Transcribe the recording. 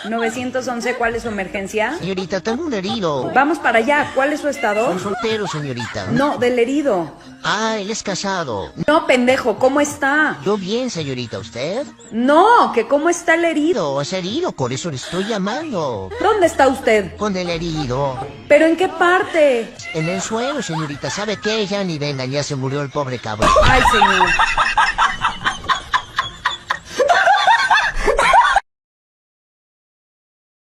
911, ¿cuál es su emergencia? Señorita, tengo un herido. Vamos para allá, ¿cuál es su estado? Soy soltero, señorita. No, del herido. Ah, él es casado. No, pendejo, ¿cómo está? Yo bien, señorita, ¿usted? No, que cómo está el herido. Es herido, por eso le estoy llamando. ¿Dónde está usted? Con el herido. ¿Pero en qué parte? En el suelo, señorita. ¿Sabe qué? Ya ni vengan, ya se murió el pobre cabrón. Ay, señor.